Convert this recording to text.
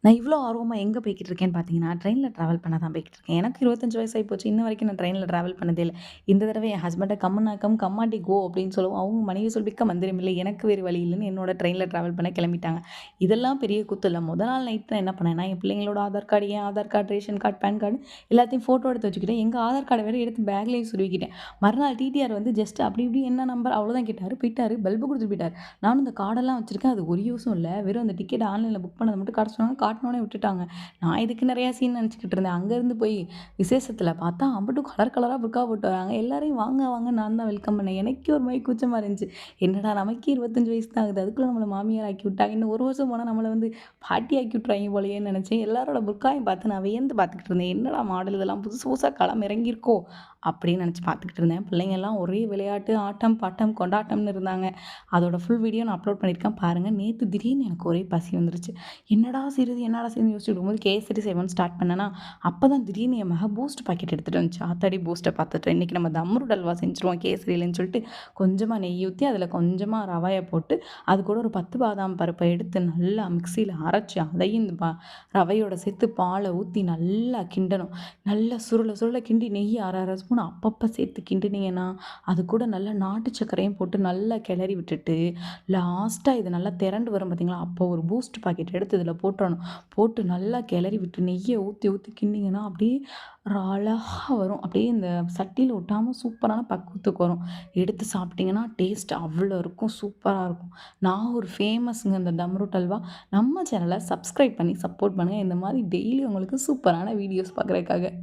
நான் இவ்வளோ ஆர்வமா எங்க போய்க்கிட்டு இருக்கேன்னு பார்த்தீங்கன்னா, ட்ரெயின்ல ட்ராவல் பண்ண தான் போய்க்கிட்டு இருக்கேன். எனக்கு 25 வயசு ஆயிப்போச்சு. இன்ன வரைக்கும் நான் ட்ரெயின்ல ட்ராவல் பண்ணதே இல்ல. இந்த தடவை என் ஹஸ்பண்ட கம்முனா கம் கம்மாண்டி கோ அப்படின்னு சொல்லவும், அவங்க மனைவி சொல்லிக்க மந்திரமில்லை. எனக்கு வேறு வழி இல்லன்னு என்னோட ட்ரெயின்ல ட்ராவல் பண்ண கிளம்பிட்டாங்க. இதெல்லாம் பெரிய கூத்து இல்ல. மொத நாள் நைட் நான் என்ன பண்ணேன்னா, என் பிள்ளைங்களோட ஆதார் கார்டு, என் Aadhaar card, ration card, PAN card எல்லாத்தையும் ஃபோட்டோ எடுத்து வச்சுக்கிட்டேன். எங்க ஆதார் கார்ட வேற எடுத்து பேக்லேயும் சொருவிக்கிட்டேன். மறுநாள் டிடிஆர் வந்து ஜஸ்ட் அப்படி இப்படி என்ன நம்பர் அவ்வளோதான் கேட்டாரு. போயிட்டாரு. பல்பு குடுத்துட்டு போயிட்டாரு. நானும் இந்த கார்டெல்லாம் வச்சிருக்கேன். அது ஒரு யூஸும் இல்ல. வெறும் அந்த டிக்கெட் ஆன்லைன்ல புக் பண்ணத மட்டும் காட்ட சொன்னாங்க. காட்டுனோனே விட்டுட்டாங்க. நான் இதுக்கு நிறையா சீன் நினச்சிக்கிட்டு இருந்தேன். அங்கேருந்து போய் விசேஷத்தில் பார்த்தா அம்பட்டும் கலர் கலராக புர்கா போட்டு வராங்க. எல்லாரையும் வாங்க வாங்க நான் தான் வெல்கம் பண்ணேன். எனக்கே ஒரு மாதிரி கூச்சமாக இருந்துச்சு. என்னடா நமக்கே 25 வயசு தான் ஆகுது. அதுக்குள்ளே நம்மளை மாமியார் ஆக்கி விட்டாங்க. இன்னும் ஒரு வருஷம் போனால் நம்மளை வந்து பாட்டி ஆக்கி விட்றாங்க போலயேன்னு நினச்சேன். எல்லாரோட புர்காயும் பார்த்து நான் வியந்து பார்த்துக்கிட்டு இருந்தேன். என்னடா மாடல் இதெல்லாம் புதுசு புதுசாக களம் இறங்கியிருக்கோ அப்படின்னு நினச்சி பார்த்துக்கிட்டு இருந்தேன். பிள்ளைங்கள்லாம் ஒரே விளையாட்டு ஆட்டம் பாட்டம் கொண்டாட்டம்னு இருந்தாங்க. அதோட ஃபுல் வீடியோ நான் அப்லோட் பண்ணியிருக்கேன் பாருங்கள். நேற்று திடீர்னு எனக்கு ஒரே பசி வந்துருச்சு. என்னடா செய்யுதுன்னு யோசிச்சுட்டு இருக்கும்போது கேசரி செய்வோன்னு ஸ்டார்ட் பண்ணேன்னா, அப்போ தான் திடீர்னு என் மக பூஸ்ட் பாக்கெட் எடுத்துகிட்டு வந்துச்சு. ஆத்தாடி பூஸ்ட்டை பார்த்துட்டு இன்றைக்கி நம்ம தம் ரூட் அல்வா செஞ்சுருவோம் கேசரியிலன்னு சொல்லிட்டு கொஞ்சமாக நெய் ஊற்றி அதில் கொஞ்சமாக ரவையை போட்டு அது கூட ஒரு 10 பாதாம் பருப்பை எடுத்து நல்லா மிக்சியில் அரைச்சி அதையும் இந்த ரவையோட சேர்த்து பாலை ஊற்றி நல்லா கிண்டணும். நல்லா சுருள சுருள கிண்டி நெய் அரை அரை ஸ்பூன் அப்பப்போ சேர்த்து கிண்டினீங்கன்னா அது கூட நல்லா நாட்டு சர்க்கரையும் போட்டு நல்லா கிளறி விட்டுட்டு லாஸ்ட்டாக இது நல்லா திரண்டு வரும் பார்த்தீங்களா, அப்போ ஒரு பூஸ்ட் பாக்கெட் எடுத்து இதில் போட்டுறணும். போட்டு நல்லா கிளறி விட்டு நெய்யை ஊற்றி ஊற்றி கிண்டிங்கன்னா அப்படியே அழகாக வரும். அப்படியே இந்த சட்டியில் ஒட்டாமல் சூப்பரான பக்குவத்துக்கு வரும். எடுத்து சாப்பிட்டிங்கன்னா டேஸ்ட் அவ்வளோ இருக்கும். சூப்பராக இருக்கும். நான் ஒரு ஃபேமஸுங்க இந்த தம் ரூட் அல்வா. நம்ம சேனலை சப்ஸ்கிரைப் பண்ணி சப்போர்ட் பண்ணுங்கள். இந்த மாதிரி டெய்லி உங்களுக்கு சூப்பரான வீடியோஸ் பார்க்குறதுக்காக.